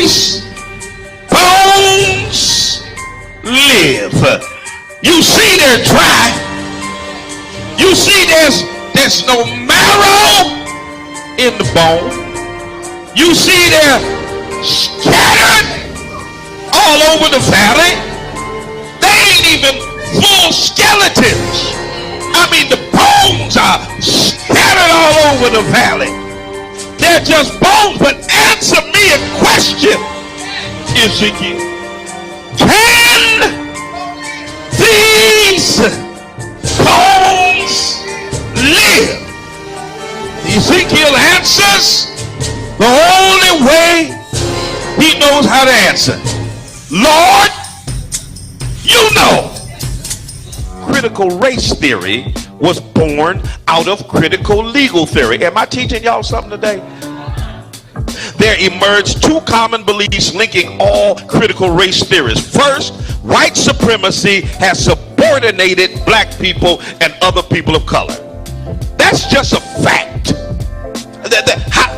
these bones live. You see they're dry. You see there's no marrow in the bone. You see they're scattered all over the valley. They ain't even full skeletons. I mean, the bones are scattered all over the valley. They're just bones. But answer me a question, Ezekiel. Can these bones live? Ezekiel answers the only way he knows how to answer. Lord, you know. Critical race theory was born out of critical legal theory. Am I teaching y'all something today? There emerged two common beliefs linking all critical race theories. First, white supremacy has subordinated black people and other people of color. That's just a fact.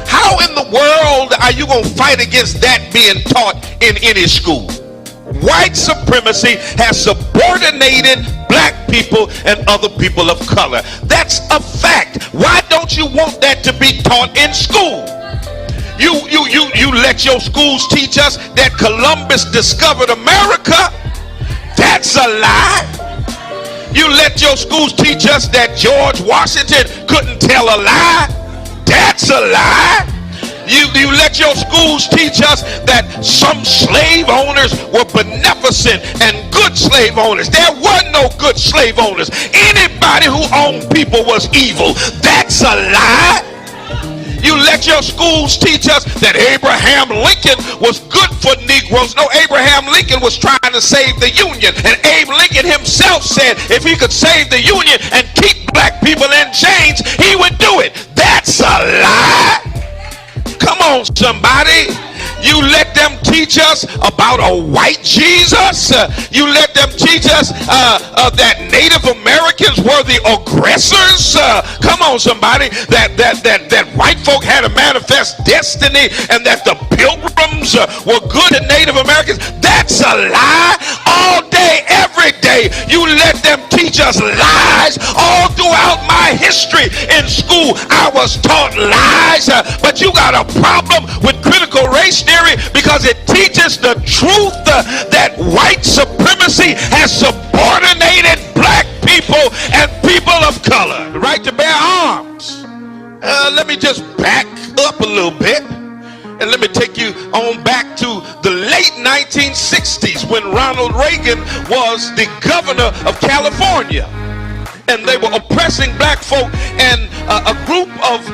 How in the world are you going to fight against that being taught in any school? White supremacy has subordinated black people and other people of color. That's a fact. Why don't you want that to be taught in school? You let your schools teach us that Columbus discovered America. That's a lie. You let your schools teach us that George Washington couldn't tell a lie. That's a lie. You let your schools teach us that some slave owners were beneficent and good slave owners. There were no good slave owners. Anybody who owned people was evil. That's a lie. You let your schools teach us that Abraham Lincoln was good for Negroes. No, Abraham Lincoln was trying to save the Union. And Abe Lincoln himself said if he could save the Union and keep black people in chains, he would do it. That's a lie. Come on, somebody. You let them teach us about a white Jesus. You let them teach us that Native Americans were the aggressors. Come on, somebody. That white folk had a manifest destiny and that the Pilgrims were good at Native Americans. That's a lie. All day, every day, you let them teach us lies. All throughout my history in school, I was taught lies. But you got a problem with critical race theory because it teaches the truth that white supremacy has subordinated black people and people of color. The right to bear arms. Let me just back up a little bit and let me take you on back to the late 1960s when Ronald Reagan was the governor of California. And they were oppressing black folk, and a group of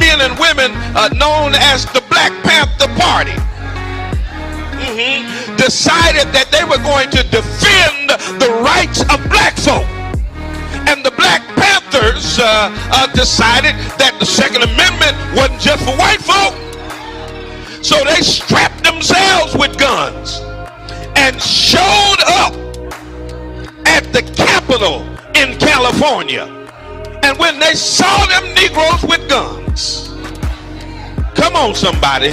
men and women known as the Black Panther Party decided that they were going to defend the rights of black folk. And the Black Panthers decided that the Second Amendment wasn't just for white folk. So they strapped themselves with guns and showed up at the Capitol in California. And when they saw them Negroes with guns, come on, somebody.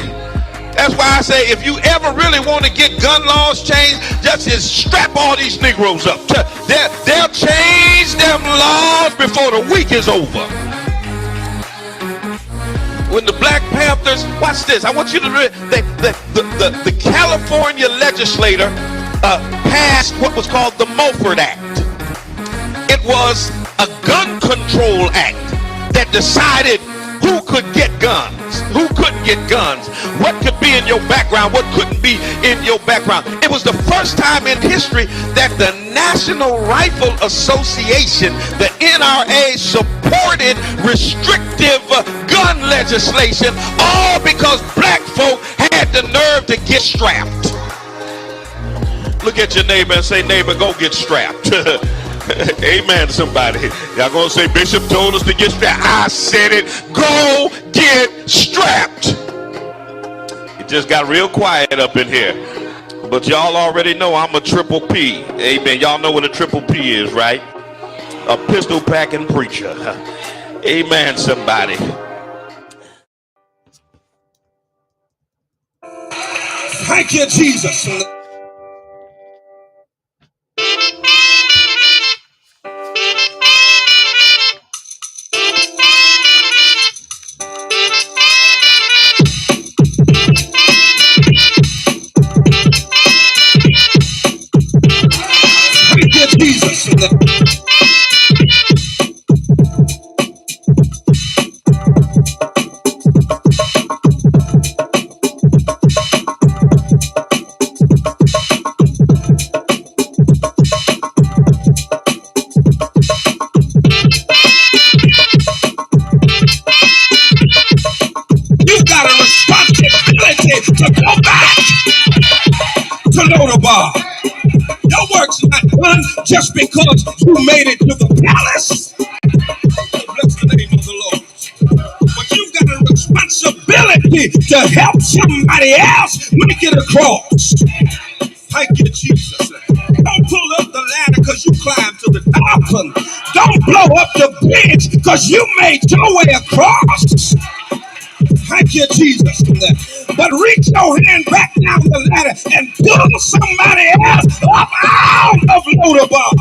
That's why I say if you ever really want to get gun laws changed, just strap all these Negroes up. They'll change them laws before the week is over. When the Black Panthers, watch this, I want you to read, the California legislator passed what was called the Mofford Act. It was a gun control act that decided who could get guns, who couldn't get guns, what could be in your background, what couldn't be in your background. It was the first time in history that the National Rifle Association, the NRA, supported restrictive gun legislation, all because black folk had the nerve to get strapped. Look at your neighbor and say, neighbor, go get strapped. Amen, somebody. Y'all gonna say Bishop told us to get strapped. I said it. Go get strapped. It just got real quiet up in here. But y'all already know I'm a triple P. Amen. Y'all know what a triple P is, right? A pistol packing preacher. Amen, somebody. Thank you, Jesus. Thank you, Jesus. You got a responsibility to go back to Lodabar. Your work's not done just because you made it to the palace. Bless the name of the Lord. But you've got a responsibility to help somebody else make it across. Thank you, Jesus. Don't pull up the ladder because you climbed to the top. Don't blow up the bridge because you made your way across. Thank you, Jesus. But reach your hand back down the ladder and pull somebody else up out of Lodabar.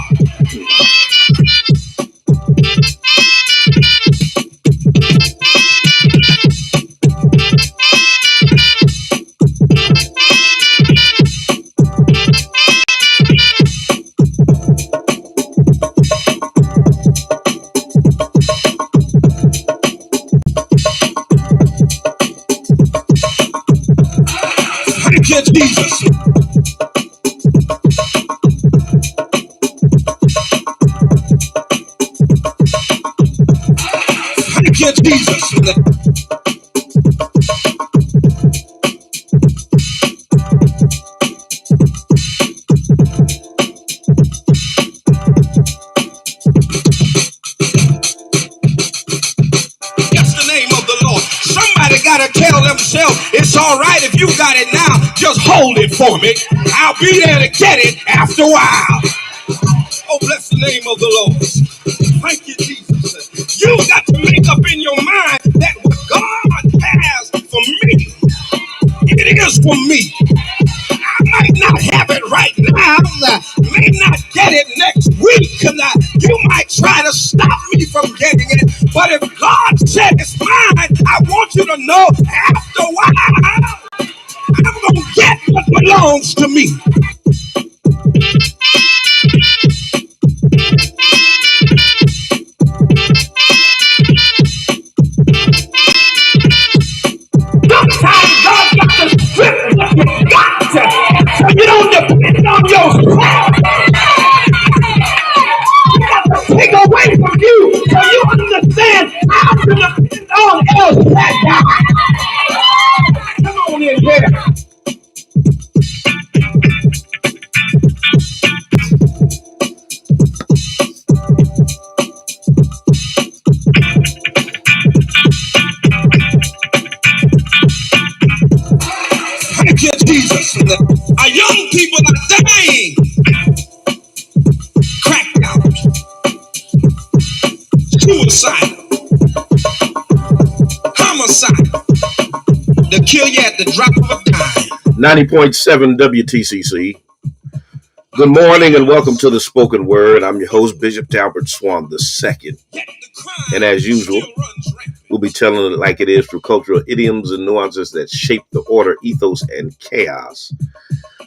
Thank you, Jesus. Thank you, Jesus. That's the name of the Lord. Somebody got to tell themselves, it's all right if you got it now, just hold it for me. I'll be there to get it after a while. Oh, bless the name of the Lord. Thank you, Jesus. You got to make up in your mind that what God has for me, it is for me. I might not have it right now. I may not get it next week. You might try to stop me from getting it. But if God said it's mine, I want you to know after a while, I'm going to get what belongs to me. Sometimes God got to strip what you got so you don't depend on yourself. He got to take away from you so you understand how to depend on else that guy. Come on in here. Thank you, Jesus. Our young people are dying. Cracked out. Suicide. Homicide. They'll kill you at the drop of a dime. 90.7 WTCC. Good morning and welcome to the Spoken Word. I'm your host, Bishop Talbert Swan II. And as usual, we'll be telling it like it is through cultural idioms and nuances that shape the order, ethos, and chaos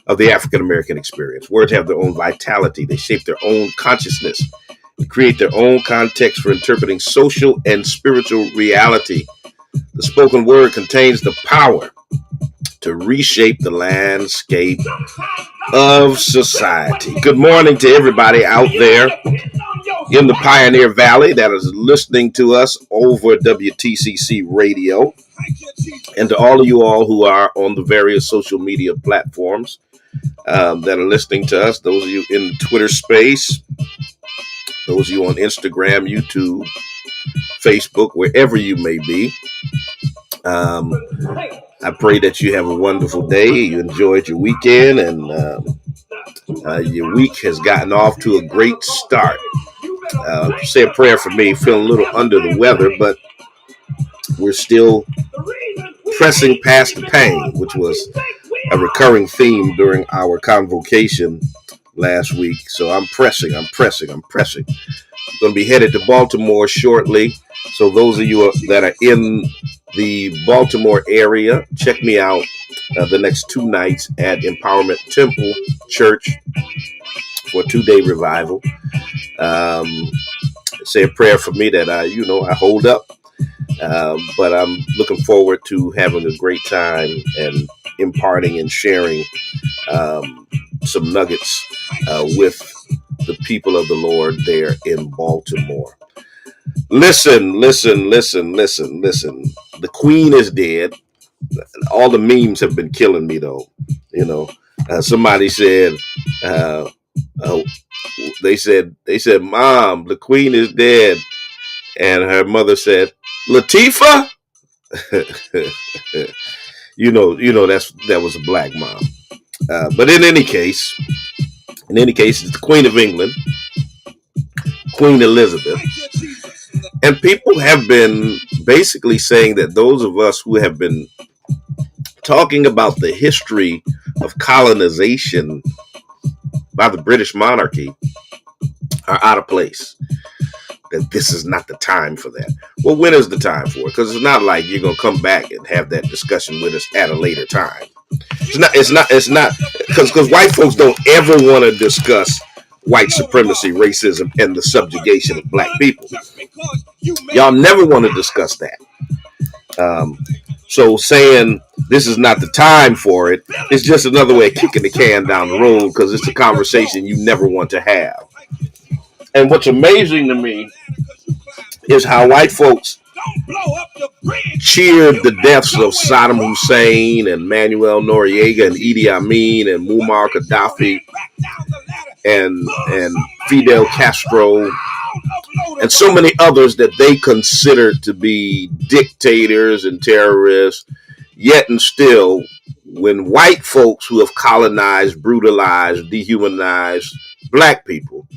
of the African-American experience. Words have their own vitality. They shape their own consciousness and create their own context for interpreting social and spiritual reality. The spoken word contains the power to reshape the landscape of society. Good morning to everybody out there in the Pioneer Valley that is listening to us over WTCC radio, and to all of you all who are on the various social media platforms that are listening to us, those of you in the Twitter space, those of you on Instagram, YouTube, Facebook, wherever you may be. I pray that you have a wonderful day. You enjoyed your weekend, and your week has gotten off to a great start. Say a prayer for me. Feeling a little under the weather, but we're still pressing past the pain, which was a recurring theme during our convocation last week. So I'm pressing. I'm going to be headed to Baltimore shortly. So those of you that are in the Baltimore area, check me out the next 2 nights at Empowerment Temple Church for a 2-day revival. Say a prayer for me that I hold up. But I'm looking forward to having a great time and imparting and sharing some nuggets with the people of the Lord there in Baltimore. Listen. The Queen is dead. All the memes have been killing me, though. Somebody said, they said, Mom, the Queen is dead. And her mother said, Latifah? that was a black mom. But in any case, it's the Queen of England, Queen Elizabeth. And people have been basically saying that those of us who have been talking about the history of colonization by the British monarchy are out of place. That this is not the time for that. Well, when is the time for it? Because it's not like you're going to come back and have that discussion with us at a later time. It's not because white folks don't ever want to discuss white supremacy, racism, and the subjugation of black people. Y'all never want to discuss that. So saying this is not the time for it is just another way of kicking the can down the road, because it's a conversation you never want to have. And what's amazing to me is how white folks cheered the deaths of Saddam Hussein and Manuel Noriega and Idi Amin and Muammar Gaddafi and Fidel Castro and so many others that they considered to be dictators and terrorists. Yet and still, when white folks who have colonized, brutalized, dehumanized black people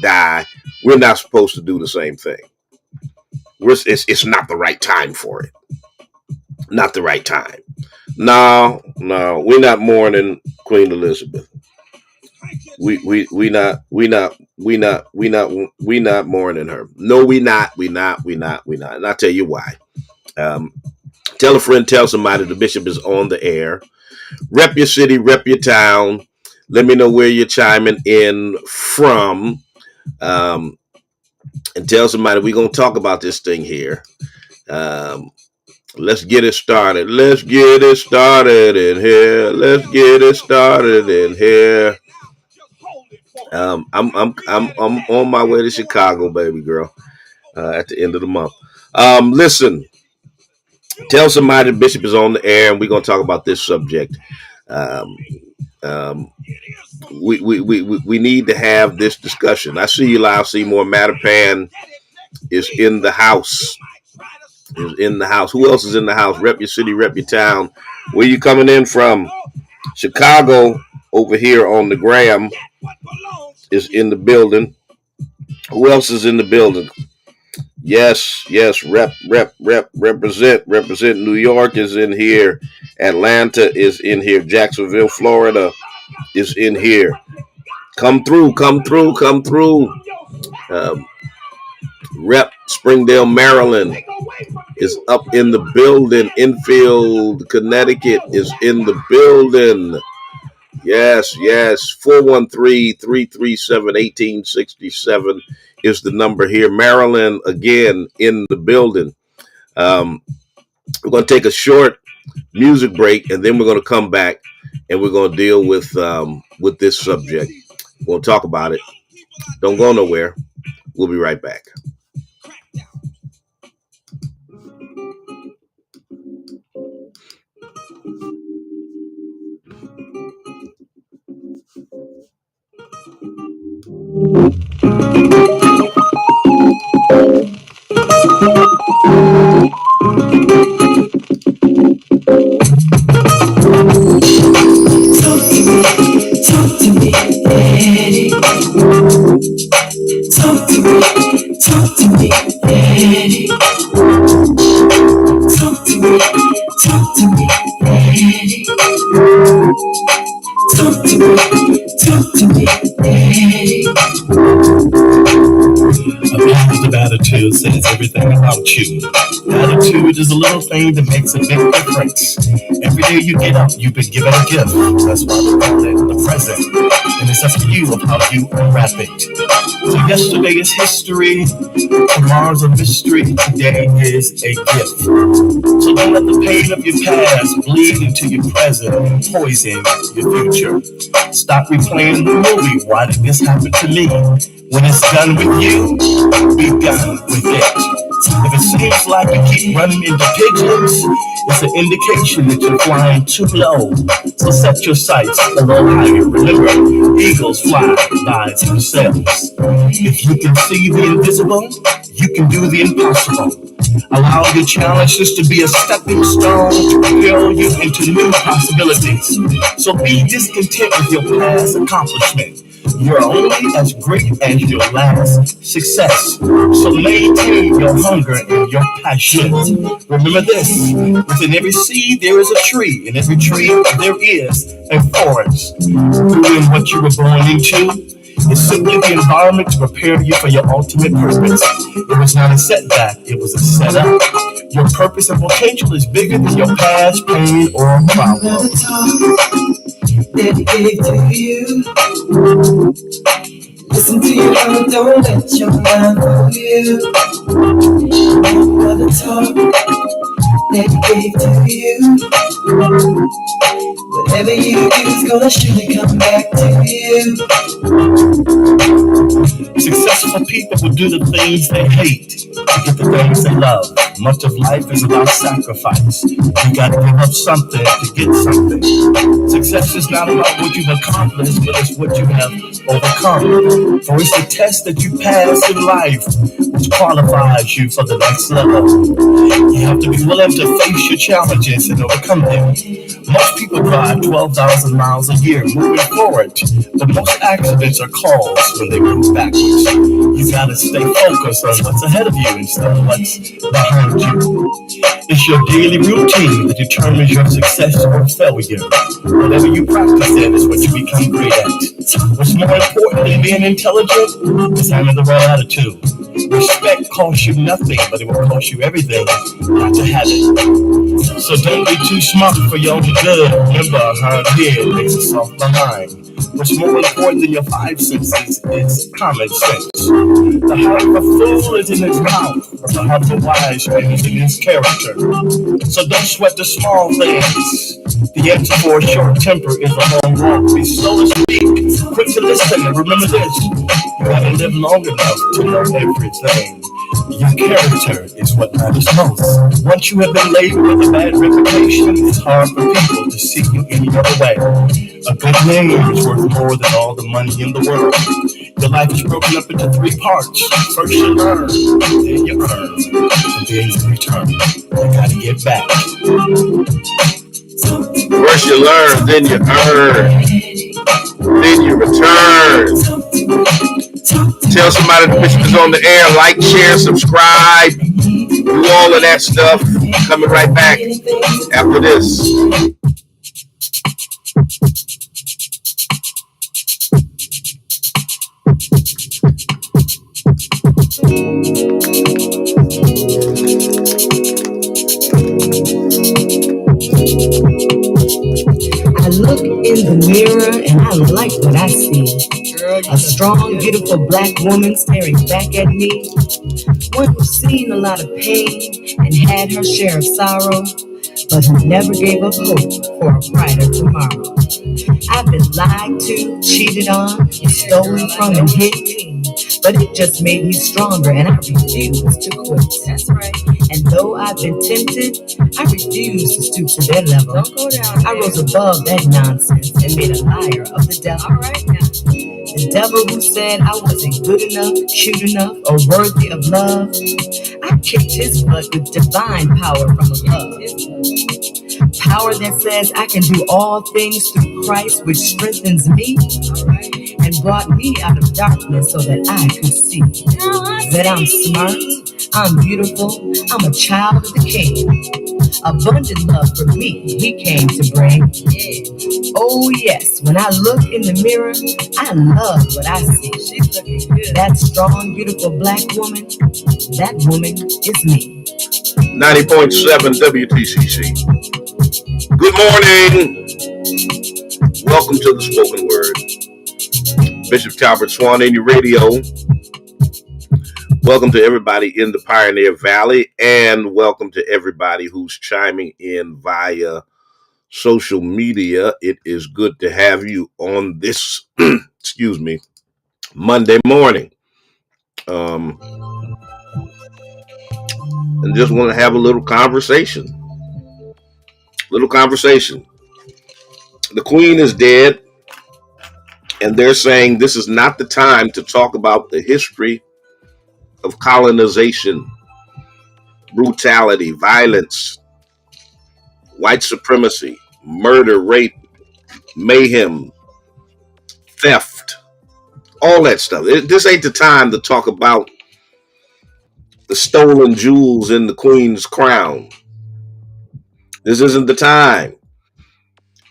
die, we're not supposed to do the same thing. It's not the right time for it. Not the right time. No, we're not mourning Queen Elizabeth. We not mourning her. No, we not. And I'll tell you why. Tell a friend, tell somebody the bishop is on the air. Rep your city, rep your town. Let me know where you're chiming in from. And tell somebody we're going to talk about this thing here. Let's get it started. Let's get it started in here. I'm on my way to Chicago, baby girl, at the end of the month. Listen, tell somebody the bishop is on the air, and we're going to talk about this subject. We need to have this discussion. I see you, Lyle Seymour. Mattapan is in the house. Who else is in the house? Rep your city, rep your town. Where you coming in from? Chicago over here on the gram is in the building. Who else is in the building? Yes. Represent. New York is in here. Atlanta is in here. Jacksonville, Florida is in here. Come through. Rep Springdale, Maryland is up in the building. Enfield, Connecticut is in the building. Yes. 413-337-1867 is the number here. Maryland, again, in the building. We're going to take a short music break, and then we're going to come back, and we're going to deal with this subject. We're going to talk about it. Don't go nowhere. We'll be right back. Talk to me, Daddy. Talk to me, talk to me, hey. A positive attitude says everything about you. Attitude is a little thing that makes a big difference. Every day you get up, you've been given a gift. That's why we call it the present. And it's up to you of how you unwrap it. So yesterday is history, tomorrow's a mystery, today is a gift. So don't let the pain of your past bleed into your present and poison your future. Stop replaying the movie, why did this happen to me? When it's done with you, be done with it. If it seems like you keep running into pigeons, it's an indication that you're flying too low. So set your sights a little higher. Remember, eagles fly by themselves. If you can see the invisible, you can do the impossible. Allow your challenges to be a stepping stone to propel you into new possibilities. So be discontent with your past accomplishment. You're only as great as your last success. So maintain your hunger and your passion. Remember this, within every seed there is a tree. In every tree there is a forest. Doing what you were born into is simply the environment to prepare you for your ultimate purpose. It was not a setback, it was a setup. Your purpose and potential is bigger than your past pain or problem. Dedicate to you. Listen to your heart, don't let your mind fool you. Another talk, dedicate to you. Whatever you do is gonna surely come back to you. Successful people will do the things they hate to get the things they love. Much of life is about sacrifice. You gotta give up something to get something. Success is not about what you've accomplished, but it's what you have overcome. For it's the test that you pass in life which qualifies you for the next level. You have to be willing to face your challenges and overcome them. Most people drive 12,000 miles a year moving forward, but most accidents are caused when they move backwards. You gotta stay focused on what's ahead of you instead of what's behind you. It's your daily routine that determines your success or failure. Whatever you practice at is what you become great at. What's more important than being intelligent is having the right attitude. Respect costs you nothing, but it will cost you everything not to have it. So don't be too smart for your own good. Remember, a hard head makes a soft behind. What's more important than your five senses is common sense. The heart of a fool is in his mouth, but the heart of a wise man is in his character. So don't sweat the small things. The answer for a short temper is a long walk. Be slow to speak, quick to listen, and remember this. You haven't lived long enough to know everything. Your character is what matters most. Once you have been labeled with a bad reputation, it's hard for people to see you any other way. A good name is worth more than all the money in the world. Your life is broken up into three parts. First you learn, then you earn, and then you return. You gotta get back. First you learn, then you earn, then you return. Tell somebody the mission is on the air. Like, share, subscribe. Do all of that stuff. Coming right back after this. I look in the mirror and I like what I see. A strong, beautiful black woman staring back at me. One who's seen a lot of pain and had her share of sorrow, but who never gave up hope for a brighter tomorrow. I've been lied to, cheated on, stolen from and hit, but it just made me stronger and I refuse to quit. That's right. And though I've been tempted, I refuse to stoop to their level. Don't go down. I rose above that nonsense and made a liar of the devil. All right now. The devil who said I wasn't good enough, cute enough, or worthy of love, I kicked his butt with divine power from above. power that says I can do all things through Christ, which strengthens me and brought me out of darkness so that I could see that I'm smart, I'm beautiful, I'm a child of the King. Abundant love for me, He came to bring. Oh yes, when I look in the mirror, I love what I see. She's looking good. That strong, beautiful black woman, that woman is me. 90.7 WTCC. Good morning. Welcome to the Spoken Word. Bishop Talbert Swan in your radio. Welcome to everybody in the Pioneer Valley, and welcome to everybody who's chiming in via social media. It is good to have you on this, excuse me, Monday morning. And just want to have a little conversation. The Queen is dead, and they're saying this is not the time to talk about the history of colonization, brutality, violence, white supremacy, murder, rape, mayhem, theft, all that stuff. This ain't the time to talk about the stolen jewels in the Queen's crown. This isn't the time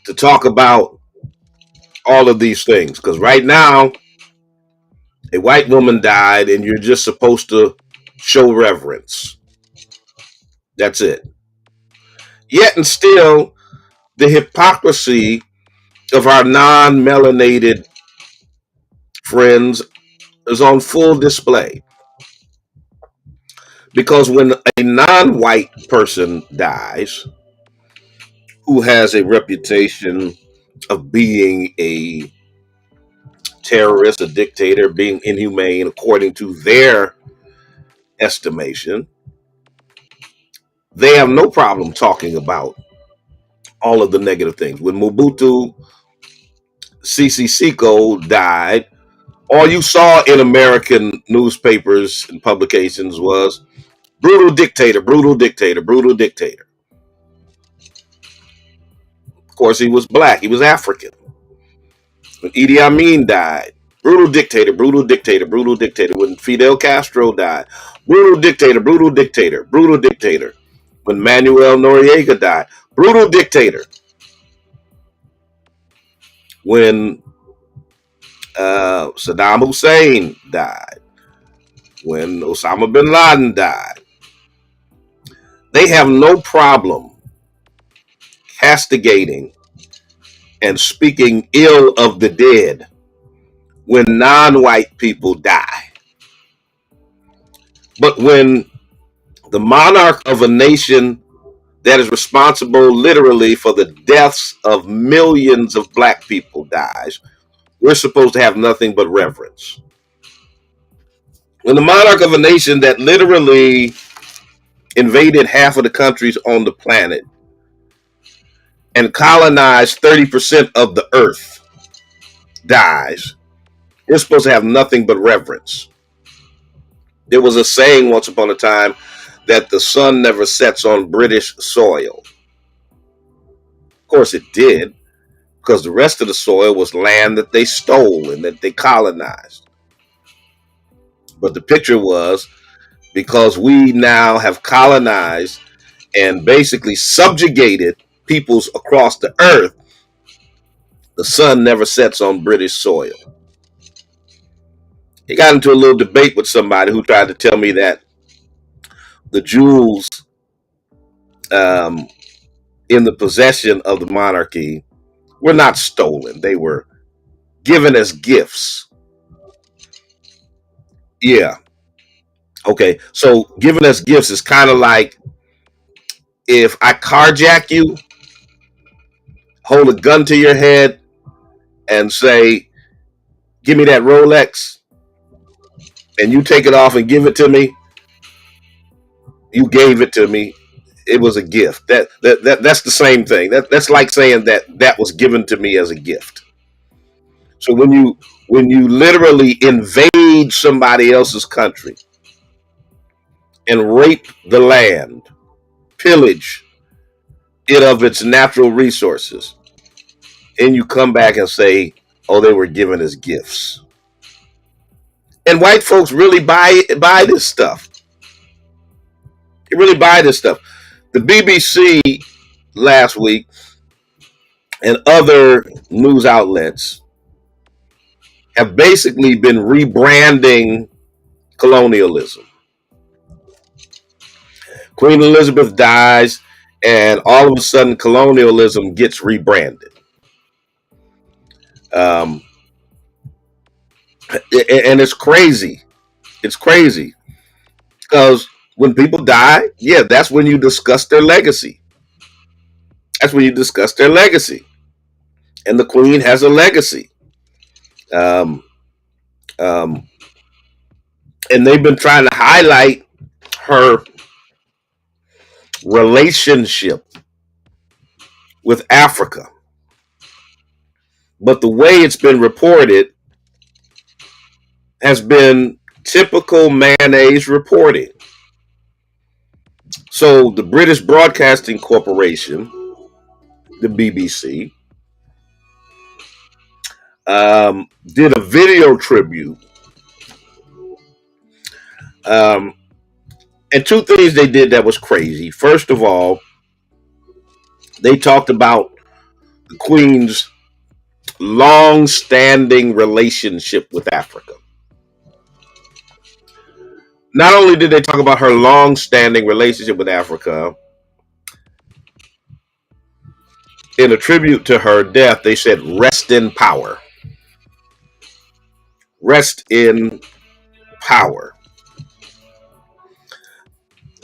to talk about all of these things, because right now a white woman died and you're just supposed to show reverence. That's it. Yet and still, the hypocrisy of our non-melanated friends is on full display. Because when a non-white person dies, who has a reputation of being a terrorist, a dictator, being inhumane according to their estimation, they have no problem talking about all of the negative things. When Mobutu Sese Seko died, all you saw in American newspapers and publications was brutal dictator, brutal dictator, brutal dictator. Of course, he was black. He was African. When Idi Amin died, brutal dictator, brutal dictator, brutal dictator. When Fidel Castro died, brutal dictator, brutal dictator, brutal dictator. When Manuel Noriega died, brutal dictator. When Saddam Hussein died, when Osama bin Laden died, they have no problem castigating and speaking ill of the dead when non-white people die. But when the monarch of a nation that is responsible literally for the deaths of millions of black people dies, we're supposed to have nothing but reverence. When the monarch of a nation that literally invaded half of the countries on the planet and colonized 30% of the earth dies, we're supposed to have nothing but reverence. There was a saying once upon a time that the sun never sets on British soil. Of course it did, because the rest of the soil was land that they stole and that they colonized. But the picture was, because we now have colonized and basically subjugated peoples across the earth, the sun never sets on British soil. He got into a little debate with somebody who tried to tell me that the jewels in the possession of the monarchy were not stolen. They were given as gifts. Yeah. Okay. So given as gifts is kind of like if I carjack you, hold a gun to your head and say, give me that Rolex, and you take it off and give it to me. You gave it to me. It was a gift. That's the same thing. That's like saying that was given to me as a gift. So when you literally invade somebody else's country and rape the land, pillage, it of its natural resources, and you come back and say, oh, they were given as gifts. And white folks really buy this stuff. They really buy this stuff. The BBC last week and other news outlets have basically been rebranding colonialism. Queen Elizabeth dies, and all of a sudden colonialism gets rebranded. And it's crazy. It's crazy. Because when people die, yeah, that's when you discuss their legacy. That's when you discuss their legacy. And the Queen has a legacy. And they've been trying to highlight her relationship with Africa. But the way it's been reported has been typical mayonnaise reporting. So the British Broadcasting Corporation, the BBC, did a video tribute. And two things they did that was crazy. First of all, they talked about the Queen's long-standing relationship with Africa. Not only did they talk about her long-standing relationship with Africa, in a tribute to her death, they said, rest in power. Rest in power.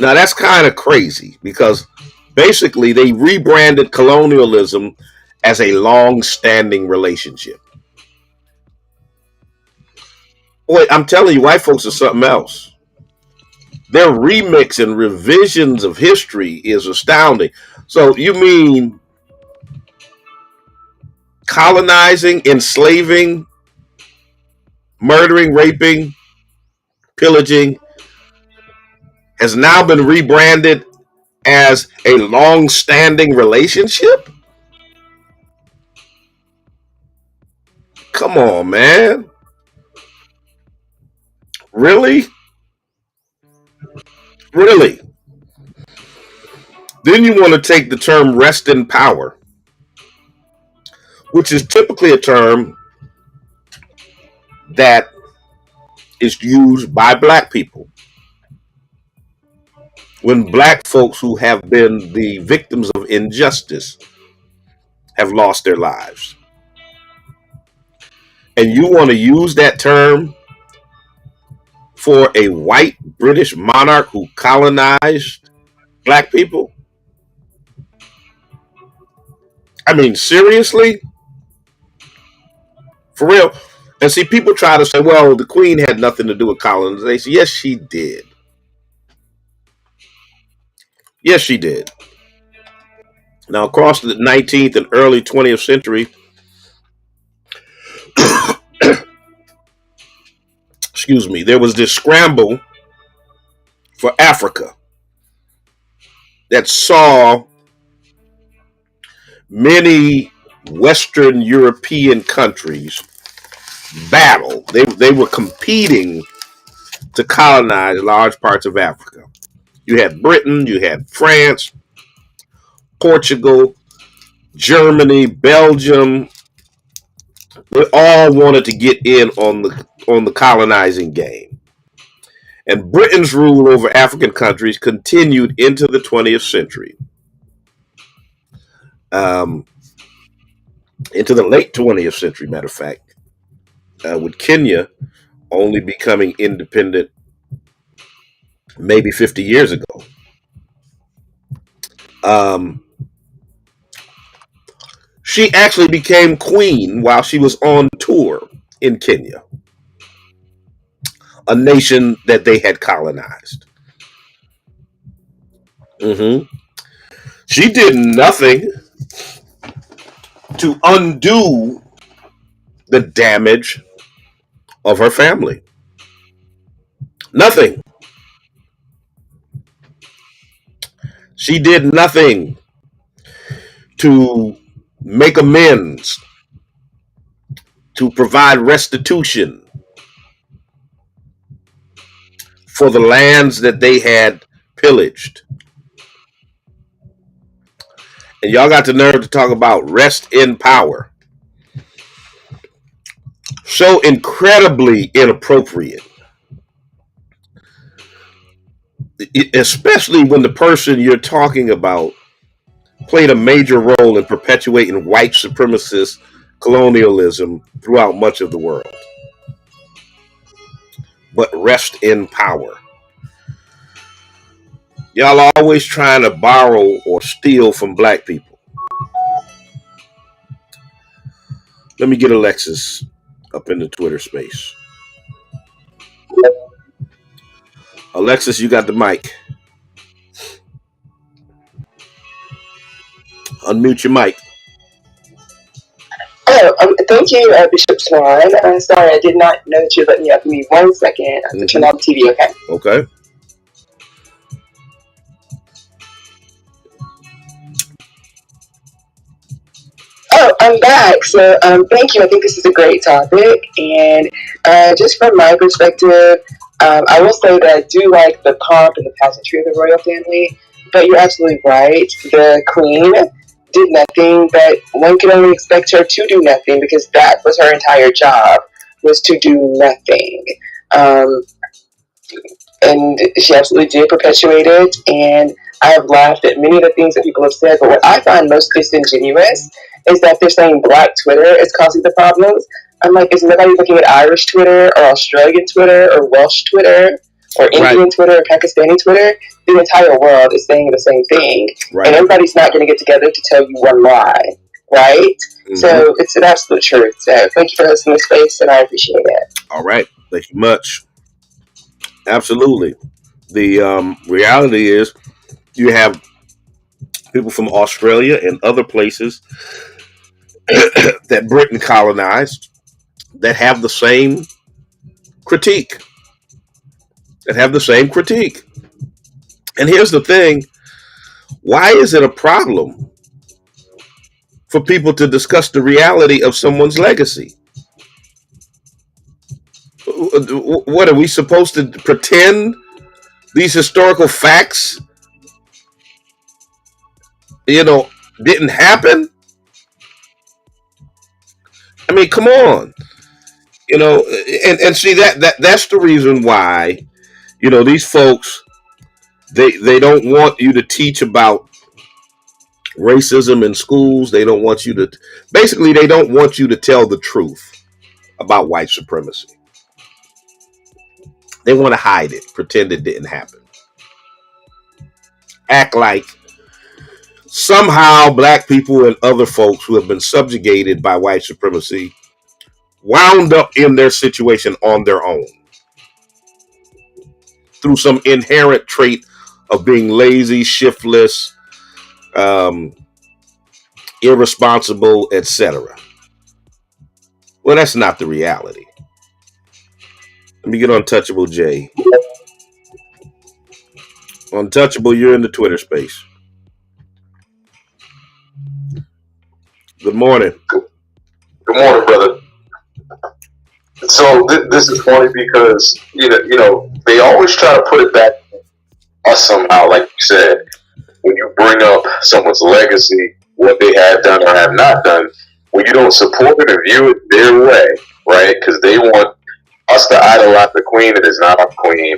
Now, that's kind of crazy because basically they rebranded colonialism as a long-standing relationship. Boy, I'm telling you, white folks are something else. Their remix and revisions of history is astounding. So you mean colonizing, enslaving, murdering, raping, pillaging has now been rebranded as a long-standing relationship? Come on, man. Really? Really? Then you want to take the term rest in power, which is typically a term that is used by black people when black folks who have been the victims of injustice have lost their lives. And you want to use that term for a white British monarch who colonized black people? I mean, seriously? For real? And see, people try to say, well, the Queen had nothing to do with colonization. Yes, she did. Yes, she did. Now, across the 19th and early 20th century, excuse me, there was this scramble for Africa that saw many Western European countries battle. They were competing to colonize large parts of Africa. You had Britain, you had France, Portugal, Germany, Belgium. They all wanted to get in on the colonizing game. And Britain's rule over African countries continued into the 20th century. Into the late 20th century, matter of fact, with Kenya only becoming independent maybe 50 years ago. She actually became queen while she was on tour in Kenya, a nation that they had colonized. She did nothing to undo the damage of her family. Nothing. She did nothing. to make amends, to provide restitution for the lands that they had pillaged. And y'all got the nerve to talk about rest in power. So incredibly inappropriate. Especially when the person you're talking about played a major role in perpetuating white supremacist colonialism throughout much of the world. But rest in power. Y'all are always trying to borrow or steal from black people. Let me get Alexis up in the Twitter space. Alexis, you got the mic. Unmute your mic. Oh, thank you, Bishop Swan. Sorry, I did not know that you let me up. Give me 1 second. I have to turn on the TV, okay? Okay. Oh, I'm back. So thank you. I think this is a great topic. And just from my perspective, I will say that I do like the pomp and the pageantry of the royal family. But you're absolutely right. The queen did nothing, but one can only expect her to do nothing because that was her entire job, was to do nothing. And she absolutely did perpetuate it. And I have laughed at many of the things that people have said. But what I find most disingenuous is that they're saying Black Twitter is causing the problems. I'm like, is nobody looking at Irish Twitter or Australian Twitter or Welsh Twitter or Indian Twitter or Pakistani Twitter? The entire world is saying the same thing. Right. And everybody's not going to get together to tell you one lie, right? Mm-hmm. So it's an absolute truth. So thank you for hosting this space, and I appreciate it. All right. Thank you much. Absolutely. The reality is you have people from Australia and other places that Britain colonized that have the same critique. And here's the thing. Why is it a problem for people to discuss the reality of someone's legacy? What are we supposed to pretend these historical facts, didn't happen? I mean, come on. And see that's the reason why, these folks, they don't want you to teach about racism in schools. They don't want you to, basically, they don't want you to tell the truth about white supremacy. They want to hide it, pretend it didn't happen. Act like somehow black people and other folks who have been subjugated by white supremacy wound up in their situation on their own through some inherent trait of being lazy, shiftless, irresponsible, etc. Well, that's not the reality. Let me get Untouchable J. Untouchable, you're in the Twitter space. Good morning. Good morning, brother. So this is funny because they always try to put it back on us somehow. Like you said, when you bring up someone's legacy, what they have done or have not done, when you don't support it and view it their way, right? Because they want us to idolize the queen that is not our queen.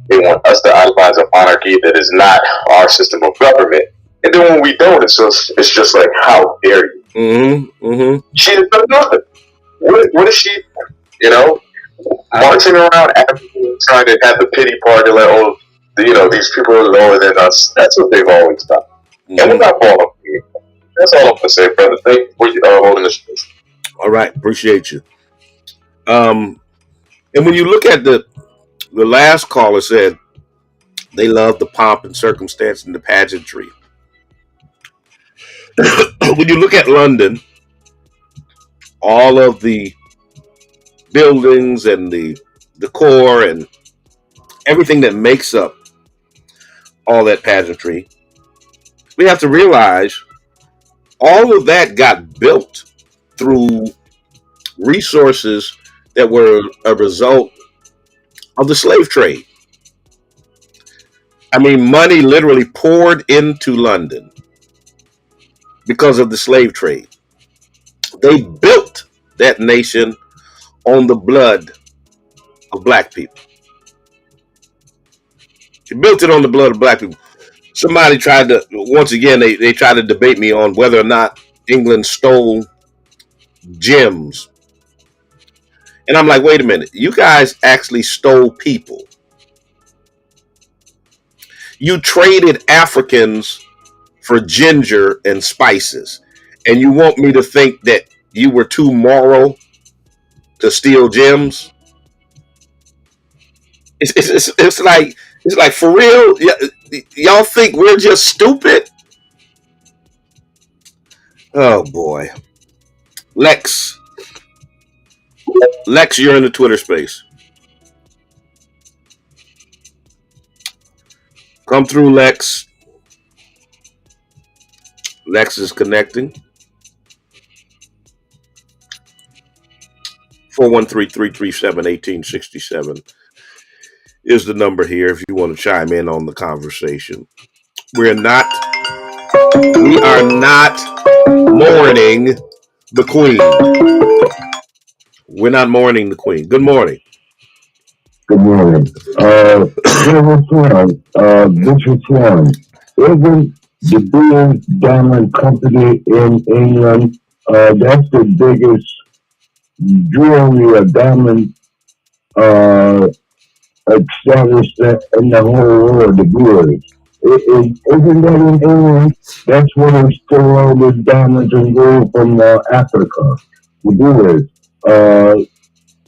They want us to idolize a monarchy that is not our system of government. And then when we don't, it's just like, how dare you? Mm-hmm. Mm-hmm. She has done nothing. What is she, marching around Africa trying to have the pity party, like, these people are lower than us. That's what they've always done. Mm-hmm. And we're not falling. That's all I'm going to say, brother. Thank you for holding this space. All right. Appreciate you. And when you look at the last caller said they love the pomp and circumstance and the pageantry. When you look at London, all of the buildings and the decor and everything that makes up all that pageantry, we have to realize All of that got built through resources that were a result of the slave trade. I mean, money literally poured into London because of the slave trade. They built that nation on the blood of black people. They built it on the blood of black people. Somebody tried to, once again, they tried to debate me on whether or not England stole gems. And I'm like, wait a minute. You guys actually stole people. You traded Africans for ginger and spices. And you want me to think that you were too moral to steal gems? It's like for real. Y'all think we're just stupid? Oh boy, Lex, you're in the Twitter space. Come through, Lex. Lex is connecting. 413-337-1867 is the number here if you want to chime in on the conversation. We are not mourning the Queen. We're not mourning the Queen. Good morning. Good morning. Bishop Swan, isn't the biggest diamond company in England, that's the biggest jewelry or diamond establishment in the whole world, the Brewers. Isn't that in England? That's where they store all the diamonds and gold from Africa, the Brewers.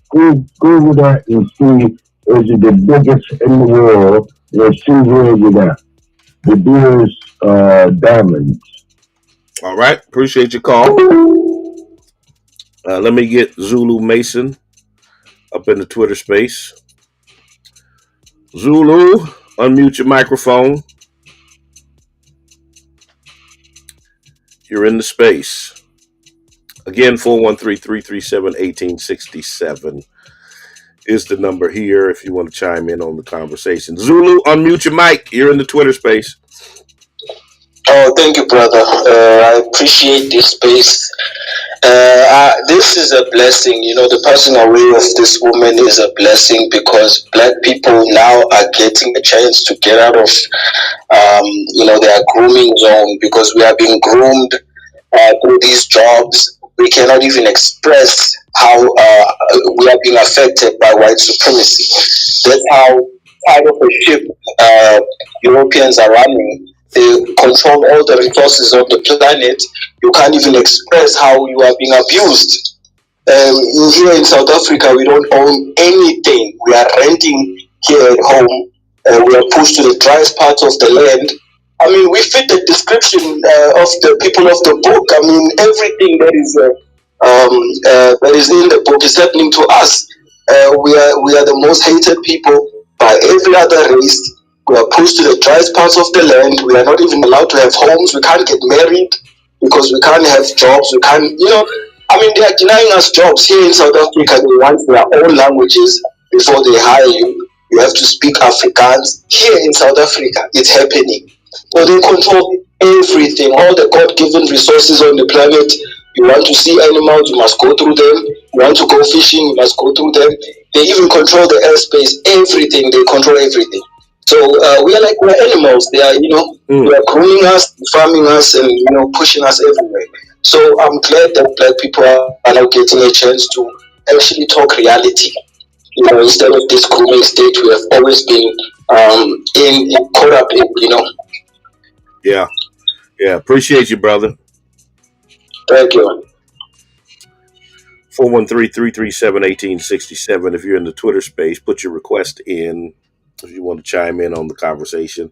Google that and see is it the biggest in the world. Let's see where it at. The Brewers diamonds. All right, appreciate your call. Let me get Zulu Mason up in the Twitter space. Zulu, unmute your microphone. You're in the space. Again, 413-337-1867 is the number here if you want to chime in on the conversation. Zulu, unmute your mic. You're in the Twitter space. Oh, thank you, brother. I appreciate this space. This is a blessing. You know, the passing away of this woman is a blessing because black people now are getting a chance to get out of, their grooming zone because we are being groomed through these jobs. We cannot even express how we are being affected by white supremacy. That's how tight of a ship Europeans are running. They control all the resources of the planet. You can't even express how you are being abused. Here in South Africa, we don't own anything. We are renting here at home. We are pushed to the driest parts of the land. I mean, we fit the description of the people of the book. I mean, everything that is in the book is happening to us. We are the most hated people by every other race. We are pushed to the driest parts of the land. We are not even allowed to have homes. We can't get married because we can't have jobs. We can't, they are denying us jobs. Here in South Africa, they want their own languages before they hire you. You have to speak Afrikaans. Here in South Africa, it's happening. So they control everything, all the God-given resources on the planet. You want to see animals, you must go through them. You want to go fishing, you must go through them. They even control the airspace, everything. They control everything. So we're animals. They are, they are grooming us, farming us, and pushing us everywhere. So I'm glad that black people are now getting a chance to actually talk reality. Instead of this grooming state we have always been caught up in. Yeah. Appreciate you, brother. Thank you. 413-337-1867. If you're in the Twitter space, put your request in. If you want to chime in on the conversation,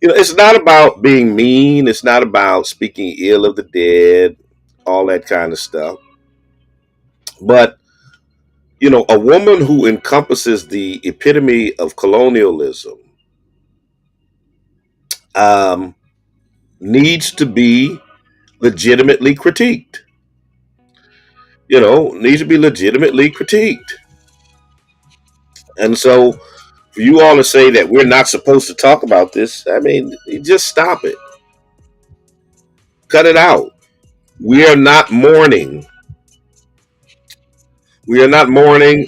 it's not about being mean. It's not about speaking ill of the dead, all that kind of stuff. But, a woman who encompasses the epitome of colonialism needs to be legitimately critiqued. Needs to be legitimately critiqued. And so for you all to say that we're not supposed to talk about this, I mean, just stop it. Cut it out. We are not mourning. We are not mourning.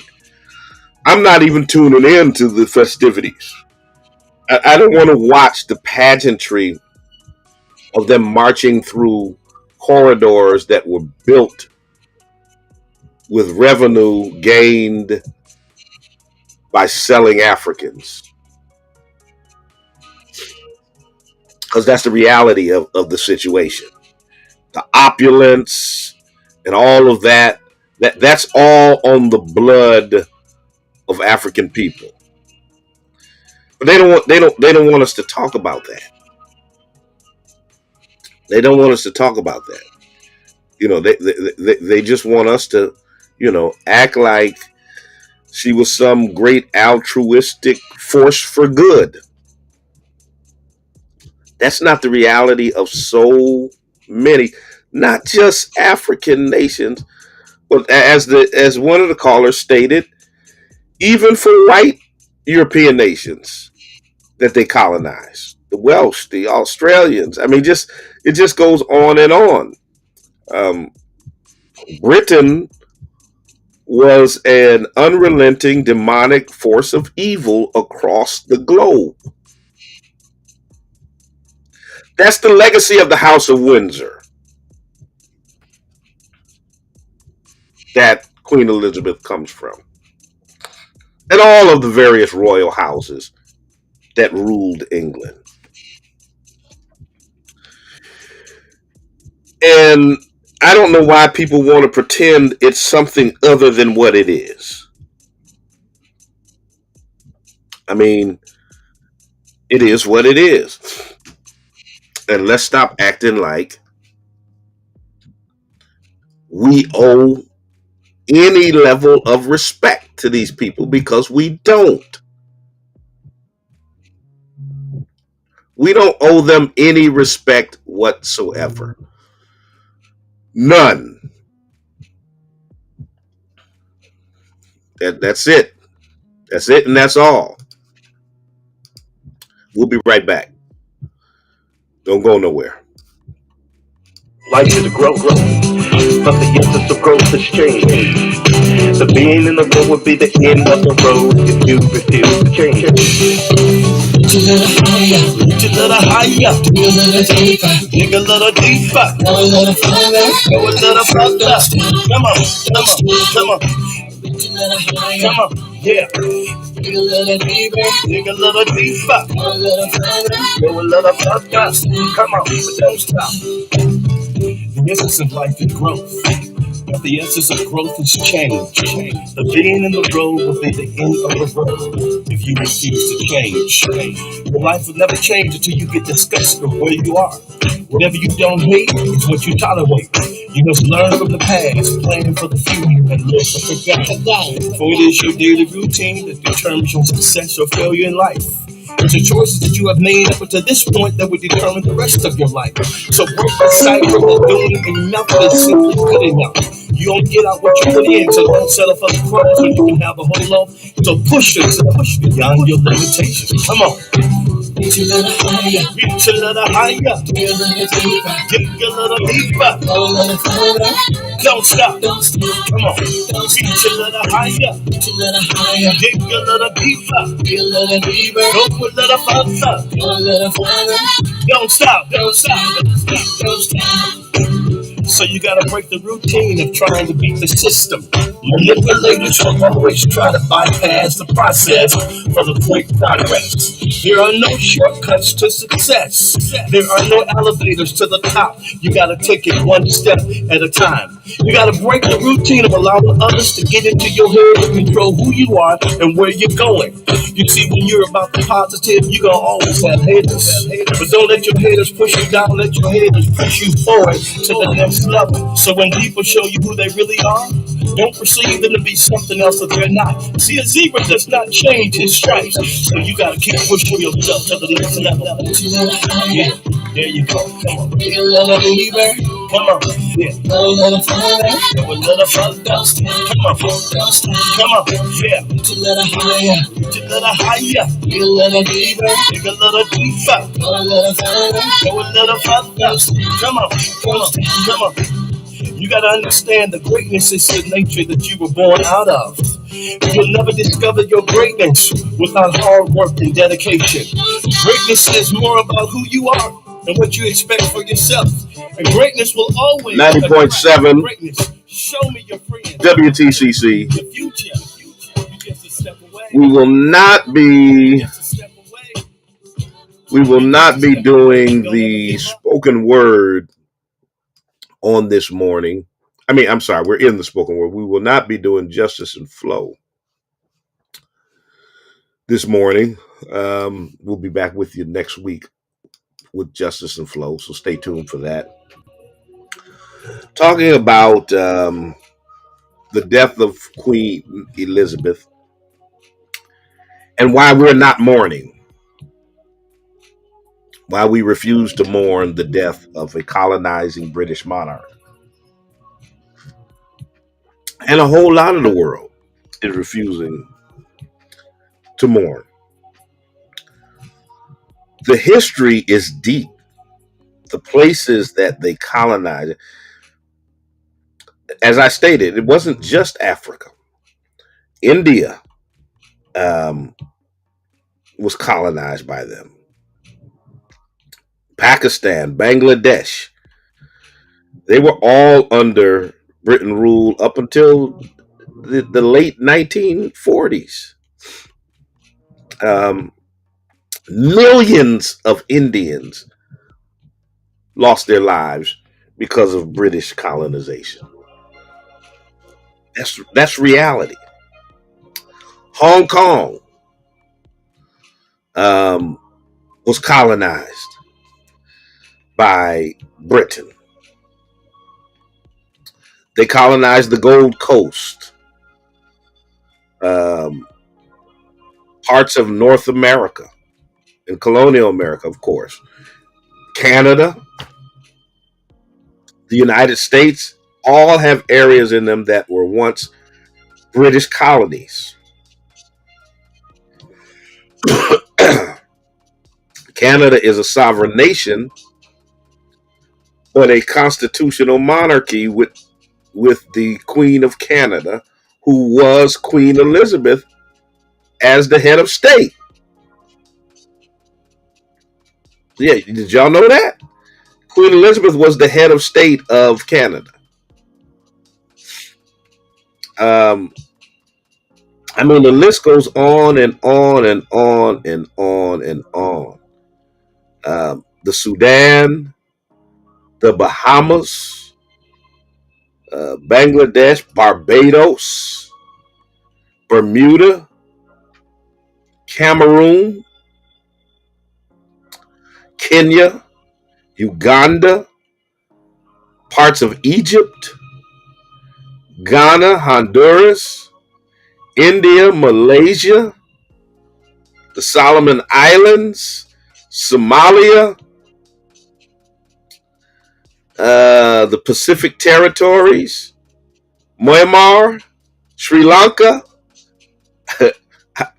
I'm not even tuning in to the festivities. I don't want to watch the pageantry of them marching through corridors that were built with revenue gained by selling Africans. Because that's the reality of the situation. The opulence and all of that's all on the blood of African people. But they don't want us to talk about that. They don't want us to talk about that. They just want us to, act like she was some great altruistic force for good. That's not the reality of so many, not just African nations, but as one of the callers stated, even for white European nations that they colonized, the Welsh, the Australians. I mean, it just goes on and on. Britain was an unrelenting demonic force of evil across the globe. That's the legacy of the House of Windsor that Queen Elizabeth comes from. And all of the various royal houses that ruled England. And I don't know why people want to pretend it's something other than what it is. I mean, it is what it is. And let's stop acting like we owe any level of respect to these people, because we don't. We don't owe them any respect whatsoever. None. That's it. That's it, and that's all. We'll be right back. Don't go nowhere. Life is growth, but the essence of growth is change. The being in the road would be the end of the road if you refuse to change. Reach a little higher, reach a little higher, dig a little deeper, dig a little deeper, go a little further, go a little further. Come on, come on, come on. Reach a little higher, come on, yeah. Dig a little deeper, dig a little deeper, go a little further, go a little further. Come on, but don't stop. The essence of life is growth. But the essence of growth is change. The being in the road will be the end of the road if you refuse to change. Your life will never change until you get disgusted with where you are. Whatever you don't hate is what you tolerate. You must learn from the past, plan for the future, and live for today. For it is your daily routine that determines your success or failure in life. It's the choices that you have made up until this point that will determine the rest of your life. So break the cycle of doing enough that's simply good enough. You don't get out what you put in, so don't settle for the cross when you can have a whole lot. So push it beyond your limitations. Come on. Reach a little higher, reach a little higher, dig a little deeper, dig a little deeper, go a little further. Don't stop, don't stop. Come on, reach a little higher, reach a little higher, dig a little deeper, dig a little deeper, go a little further, go a little further. Don't stop, don't stop, don't stop, don't stop. So you gotta break the routine of trying to beat the system. Manipulators will always try to bypass the process for the quick progress. There are no shortcuts to success. There are no elevators to the top. You gotta take it one step at a time. You gotta break the routine of allowing others to get into your head and control who you are and where you're going. You see, when you're about the positive, you're gonna always have haters. But don't let your haters push you down, let your haters push you forward to the next level. So when people show you who they really are, don't perceive them to be something else that they're not. See, a zebra does not change his stripes. So you gotta keep pushing yourself to the next level. Yeah, there you go. Come on. Dig a little deeper, Come on, yeah. Go a little further. Go a little further. Don't stop. Come on, don't stop. Come on, yeah. Reach a little higher. Reach a little higher. Dig a little deeper. Dig a little deeper. Go a little further. Go a little further. Come on, come on, come on. You gotta understand the greatness is the nature that you were born out of. You'll never discover your greatness without hard work and dedication. Greatness is more about who you are and what you expect for yourself. And greatness will always 90.7 greatness. Show me your friends. WTCC. The future. You just a step away. We will not be doing the spoken word on this morning. I mean, I'm sorry, we're in the spoken word. We will not be doing Justice and Flow this morning. We'll be back with you next week with Justice and Flow, so stay tuned for that. Talking about the death of Queen Elizabeth and why we're not mourning, why we refuse to mourn the death of a colonizing British monarch. And a whole lot of the world is refusing to mourn. The history is deep. The places that they colonized, as I stated, it wasn't just Africa. India was colonized by them. Pakistan, Bangladesh, they were all under Britain rule up until the late 1940s. Millions of Indians lost their lives because of British colonization. That's reality. Hong Kong was colonized by Britain. They colonized the Gold Coast, parts of North America and colonial America, of course. Canada, the United States, all have areas in them that were once British colonies. Canada is a sovereign nation, but a constitutional monarchy with the Queen of Canada, who was Queen Elizabeth, as the head of state. Yeah, did y'all know that? Queen Elizabeth was the head of state of Canada. I mean, the list goes on and on and on and on and on. The Sudan, the Bahamas, Bangladesh, Barbados, Bermuda, Cameroon, Kenya, Uganda, parts of Egypt, Ghana, Honduras, India, Malaysia, the Solomon Islands, Somalia, the Pacific Territories, Myanmar, Sri Lanka,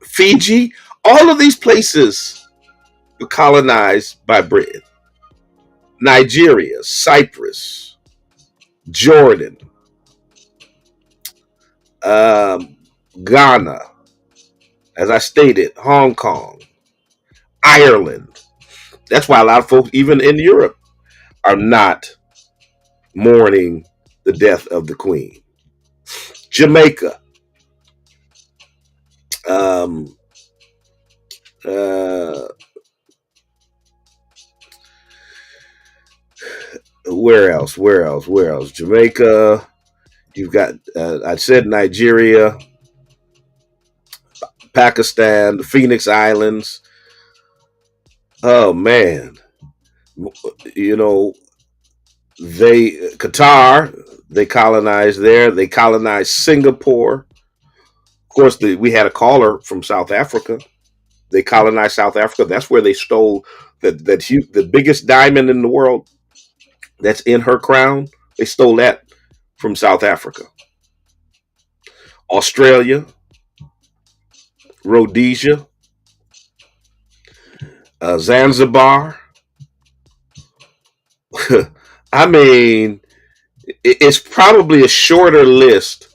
Fiji. All of these places were colonized by Britain. Nigeria, Cyprus, Jordan, Ghana, as I stated, Hong Kong, Ireland. That's why a lot of folks, even in Europe, are not mourning the death of the Queen. Jamaica, where else? Jamaica. You've got, I said Nigeria, Pakistan, the Phoenix Islands. Oh man, you know, Qatar, they colonized there. They colonized Singapore. Of course, we had a caller from South Africa. They colonized South Africa. That's where they stole the biggest diamond in the world that's in her crown, they stole that from South Africa. Australia, Rhodesia, Zanzibar. I mean, it's probably a shorter list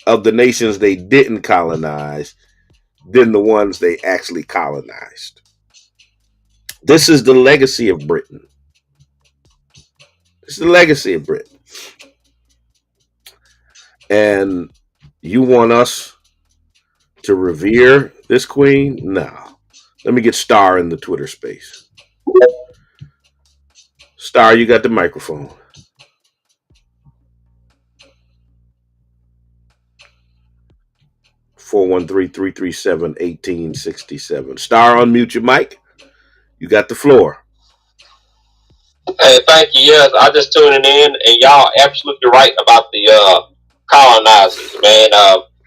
of the nations they didn't colonize than the ones they actually colonized. This is the legacy of Britain. This is the legacy of Britain. And you want us to revere this queen? No. Let me get Star in the Twitter space. Star, you got the microphone. 413-337-1867. Star, unmute your mic. You got the floor. Hey, thank you. Yes, I just tuning in, and y'all absolutely right about the colonizers, man.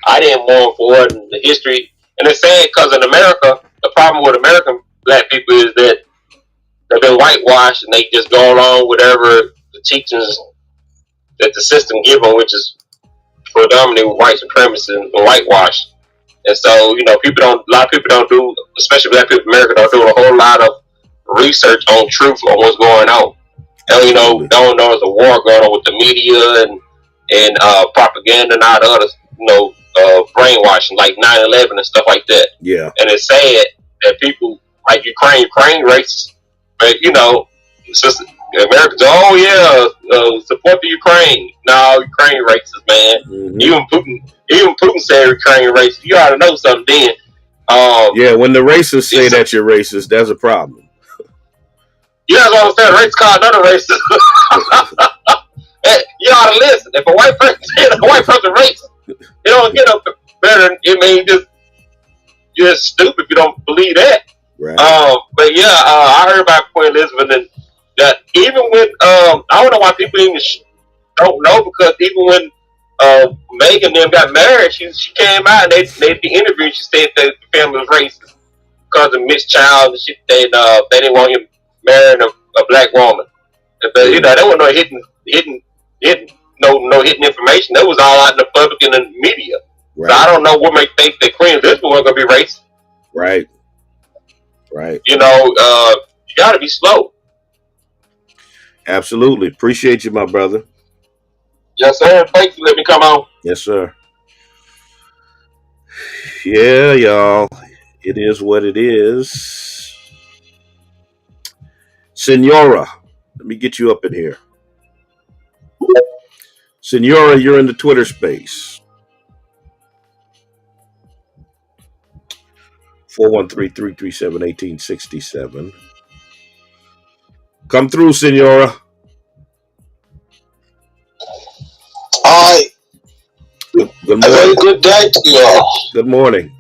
I didn't mourn for it in the history, and it's sad because in America, the problem with American black people is that they've been whitewashed, and they just go along with whatever the teachings that the system give them, which is predominantly white supremacy and whitewash. And so, a lot of people don't do, especially black people in America, don't do a whole lot of research on truth on what's going on. And, don't know there's a war going on with the media and propaganda and all the other, brainwashing, like 9/11 and stuff like that. Yeah. And it's sad that people like Ukraine racist, but, it's Americans, support the Ukraine. No, Ukraine racist, man. Mm-hmm. Even Putin said Ukraine racist. You ought to know something then. When the racists say that you're racist, that's a problem. You know what I'm saying? Race called another racist. You ought to listen. If a white person says a white person racist, it don't get up better. You're stupid if you don't believe that. Right. I heard about Queen Elizabeth, and that even when I don't know why people even don't know, because even when Meghan and them got married, she came out and they did the interview. She said that the family was racist because of Miss Child and shit. They didn't want him marrying a black woman. But there wasn't no hidden information. That was all out in the public and in the media. Right. So I don't know what makes think that Queen Elizabeth was gonna be racist. Right. You gotta be slow. Absolutely. Appreciate you, my brother. Yes, sir. Thanks for letting me come on. Yes, sir. Yeah, y'all. It is what it is. Senora, let me get you up in here. Senora, you're in the Twitter space. 413-337-1867. Come through, Senora. Hi. Good morning. A very good day to you all. Good morning.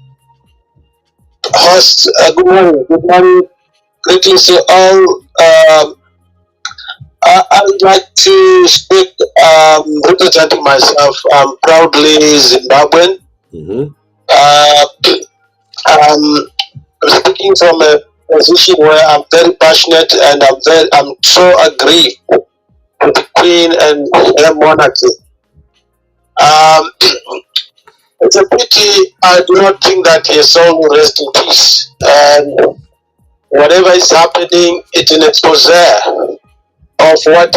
Host, good morning. Good morning. Greetings to all. I would like to speak, representing myself. I'm proudly Zimbabwean. Mm-hmm. I'm speaking from a position where I'm very passionate and I'm so aggrieved with the Queen and her monarchy. It's a pity. I do not think that her soul will rest in peace. And whatever is happening, it's an expose of what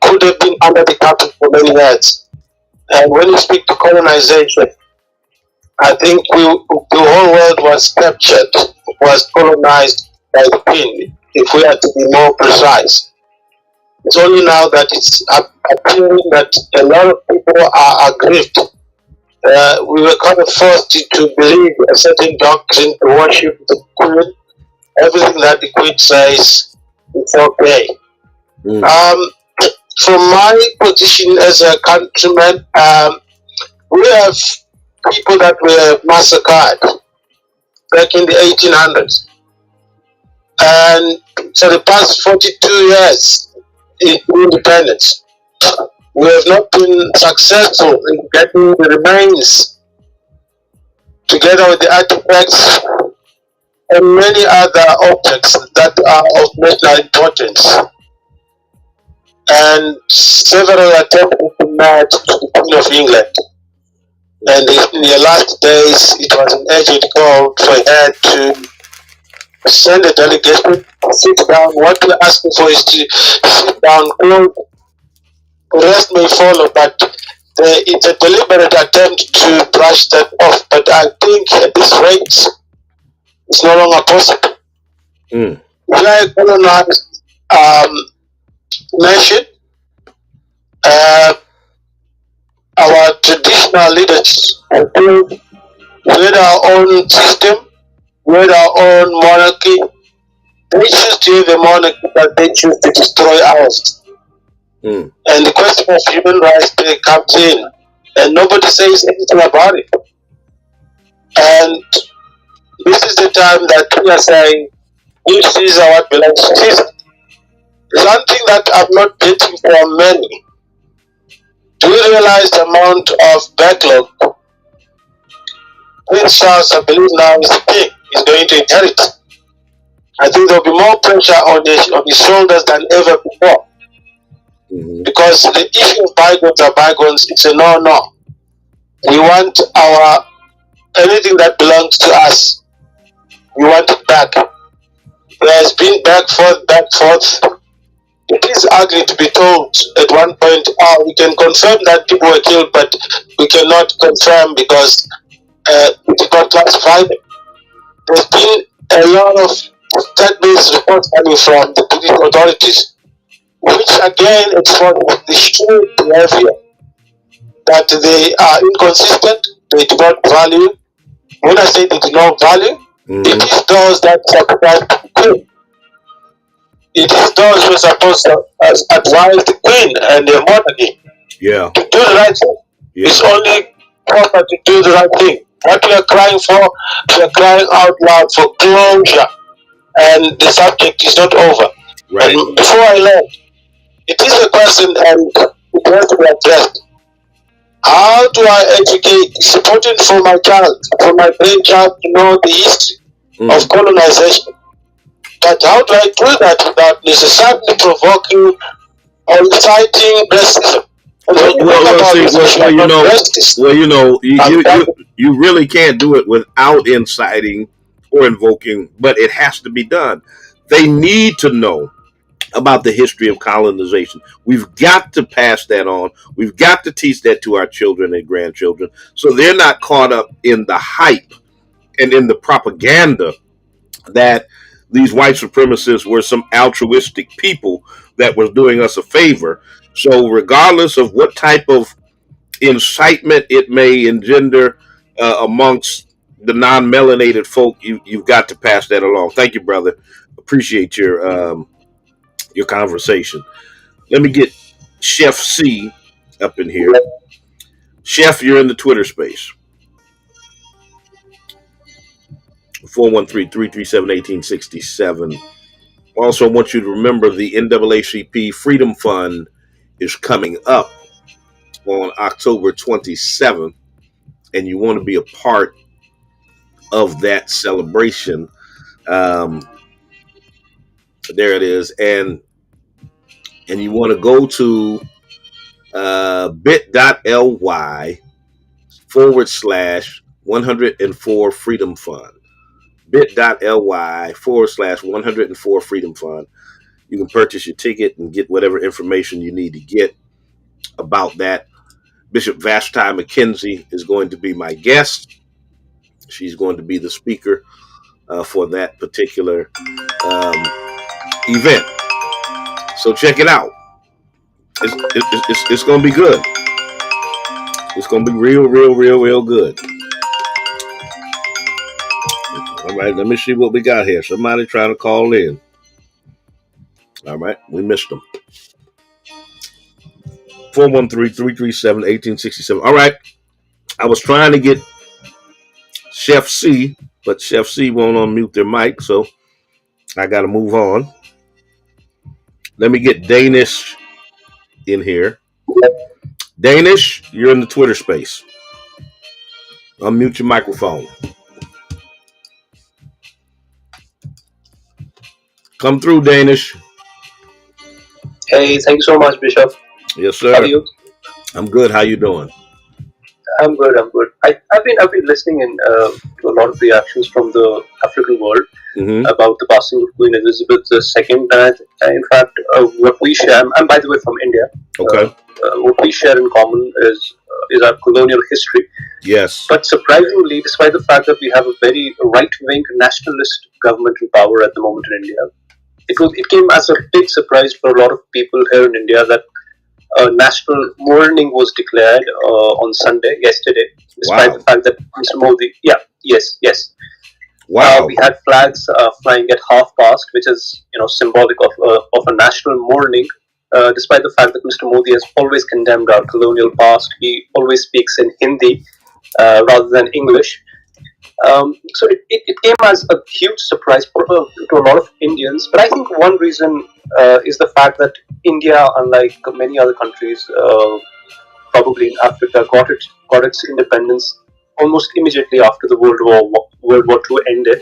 could have been under the carpet for many years. And when you speak to colonization, I think the whole world was captured, was colonized by the Queen, if we are to be more precise. It's only now that it's appearing that a lot of people are aggrieved. We were kind of forced to believe a certain doctrine, to worship the Queen. Everything that the Queen says is okay. From my position as a countryman, we have people that were massacred back in the 1800s. And for the past 42 years in independence, we have not been successful in getting the remains together with the artifacts and many other objects that are of national importance. and several attempted to match the Queen of England. And in the last days, it was an urgent call for her to send a delegation, sit down. What we're asking for is to sit down, close. The rest may follow, but it's a deliberate attempt to brush that off. But I think at this rate, it's no longer possible. Mm. We are a colonized nation. Our traditional leaders we had our own system, we had our own monarchy. They choose to have a monarchy, but they choose to destroy ours. Mm. And the question of human rights there comes in, and nobody says anything about it. And this is the time that we are saying, give Caesar what belongs to Caesar. One thing that I'm not getting from many, do you realize the amount of backlog Prince Charles, I believe now, is the king, is going to inherit? I think there'll be more pressure on his shoulders than ever before. Mm-hmm. Because the issue of bygones are bygones, it's a no. We want anything that belongs to us, we want it back. There has been back forth. It is ugly to be told at one point, we can confirm that people were killed, but we cannot confirm because we did not classify them. There's been a lot of stat-based reports coming from the British authorities, which again exposes the sheer behavior that they are inconsistent, they do not value. When I say they do not value, it is those that sacrifice the queen. It is those who are supposed to advise the queen and the monarchy to do the right thing. It's only proper to do the right thing. What we are crying for, we are crying out loud for closure, and the subject is not over. Right. And before I learn, it is a question and it has to be addressed. How do I educate? It's important for my child, for my grandchild to know the history of colonization. But how do I do that without necessarily provoking or inciting racism? You really can't do it without inciting or invoking, but it has to be done. They need to know about the history of colonization. We've got to pass that on. We've got to teach that to our children and grandchildren so they're not caught up in the hype and in the propaganda that these white supremacists were some altruistic people that was doing us a favor. So regardless of what type of incitement it may engender amongst the non-melanated folk, you've got to pass that along. Thank you, brother. Appreciate your conversation. Let me get Chef C up in here. Chef, you're in the Twitter space. 413-337-1867. Also, I want you to remember the NAACP Freedom Fund is coming up on October 27th, and you want to be a part of that celebration. There it is. And you want to go to bit.ly/104 Freedom Fund. bit.ly/104 Freedom Fund. You can purchase your ticket and get whatever information you need to get about that. Bishop Vashti McKenzie is going to be my guest. She's going to be the speaker for that particular event. So check it out. It's going to be good. It's going to be real good. All right, let me see what we got here. Somebody trying to call in. All right, we missed them. 413-337-1867. All right, I was trying to get Chef C, but Chef C won't unmute their mic, so I got to move on. Let me get Danish in here. Danish, you're in the Twitter space. Unmute your microphone. Come through, Danish. Hey, thank you so much, Bishop. Yes, How are sir. you? I'm good. How you doing? I'm good. I'm good. I've been listening to a lot of reactions from the African world Mm-hmm. about the passing of Queen Elizabeth II. And in fact, what we share. I'm by the way from India. Okay. What we share in common is our colonial history. Yes. But surprisingly, despite the fact that we have a very right-wing nationalist government in power at the moment in India, it came as a big surprise for a lot of people here in India that national mourning was declared on Sunday, yesterday, despite the Wow. fact that Mr. Modi, yeah, yes, Wow. we had flags flying at half past, which is symbolic of a national mourning. Despite the fact that Mr. Modi has always condemned our colonial past, he always speaks in Hindi rather than English. So it came as a huge surprise to a lot of Indians. But I think one reason is the fact that India, unlike many other countries, probably in Africa, got its independence almost immediately after the World War II ended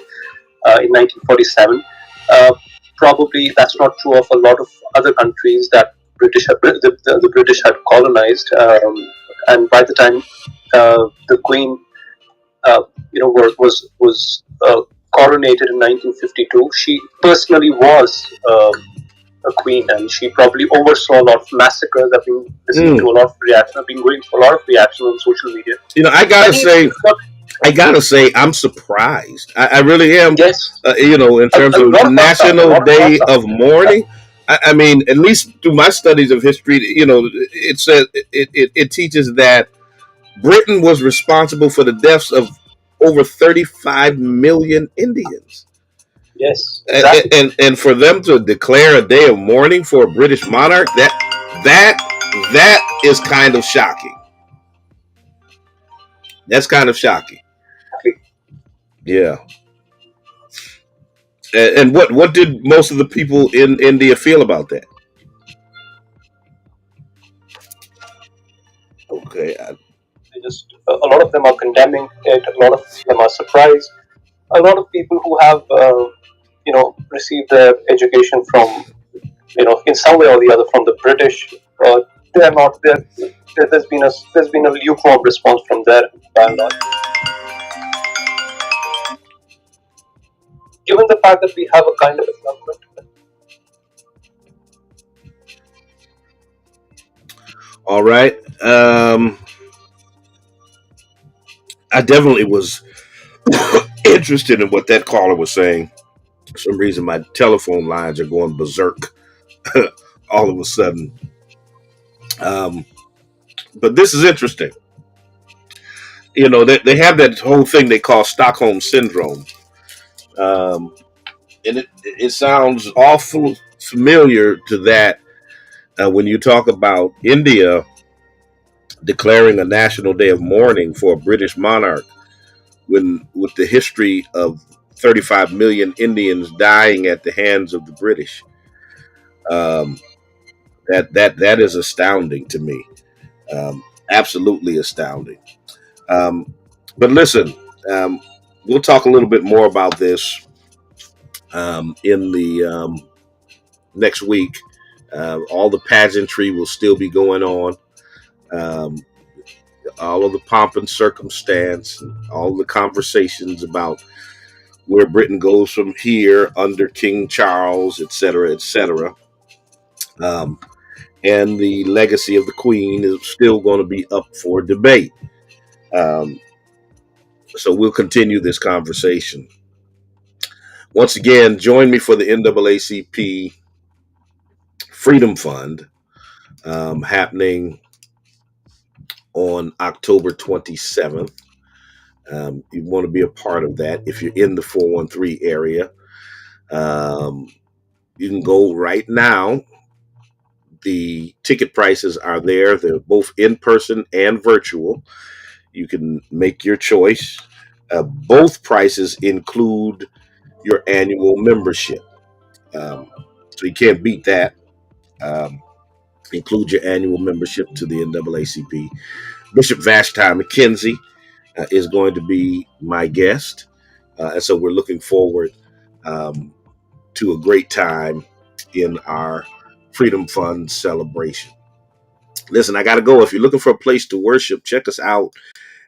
in 1947. Uh, Probably that's not true of a lot of other countries that the British had colonized. And by the time the Queen was coronated in 1952. She personally was a queen, and she probably oversaw a lot of massacres. I've been listening to Mm. a lot of reaction. I've been going for a lot of reaction on social media. I I gotta think say, it's got, I'm surprised. I really am. yes, In terms a of lot of thoughts are, a National lot of Day thoughts are. of Mourning. I mean, at least through my studies of history, it says it teaches that Britain was responsible for the deaths of over 35 million Indians. Yes, And, exactly. and for them to declare a day of mourning for a British monarch, that that is kind of shocking. That's kind of shocking. Yeah. And what did most of the people in India feel about that? Okay. They just a lot of them are condemning it. A lot of them are surprised. A lot of people who have received their education from in some way or the other from the British. They are not there. There's been a lukewarm response from there by and large. Given the fact that we have a kind of a government. All right. I definitely was interested in what that caller was saying. For some reason, my telephone lines are going berserk all of a sudden. Um, but this is interesting. They have that whole thing they call Stockholm syndrome, um, and it sounds awful familiar to that when you talk about India declaring a national day of mourning for a British monarch, when with the history of 35 million Indians dying at the hands of the British. Um, that is astounding to me. Absolutely astounding. Um, but listen, um, we'll talk a little bit more about this in the next week. All the pageantry will still be going on. Um, all of the pomp and circumstance, and all the conversations about where Britain goes from here under King Charles, et cetera, et cetera. Um, and the legacy of the Queen is still going to be up for debate. Um, so we'll continue this conversation. Once again, join me for the NAACP Freedom Fund happening on October 27th. You want to be a part of that if you're in the 413 area. Um, you can go right now. The ticket prices are there. They're both in person and virtual. You can make your choice. Both prices include your annual membership. So you can't beat that. Um, Include your annual membership to the NAACP. Bishop Vashti McKenzie is going to be my guest. And so we're looking forward to a great time in our Freedom Fund celebration. Listen, I got to go. If you're looking for a place to worship, check us out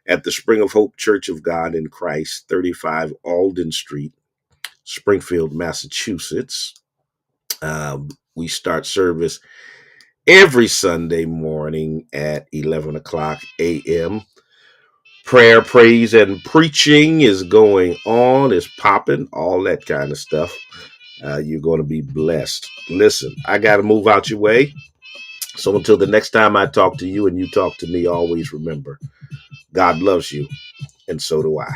at the Spring of Hope Church of God in Christ, 35 Alden Street, Springfield, Massachusetts. We start service every Sunday morning at 11 o'clock a.m. Prayer, praise, and preaching is going on, is popping, all that kind of stuff. You're going to be blessed. Listen, I got to move out your way. So until the next time I talk to you and you talk to me, always remember, God loves you, and so do I.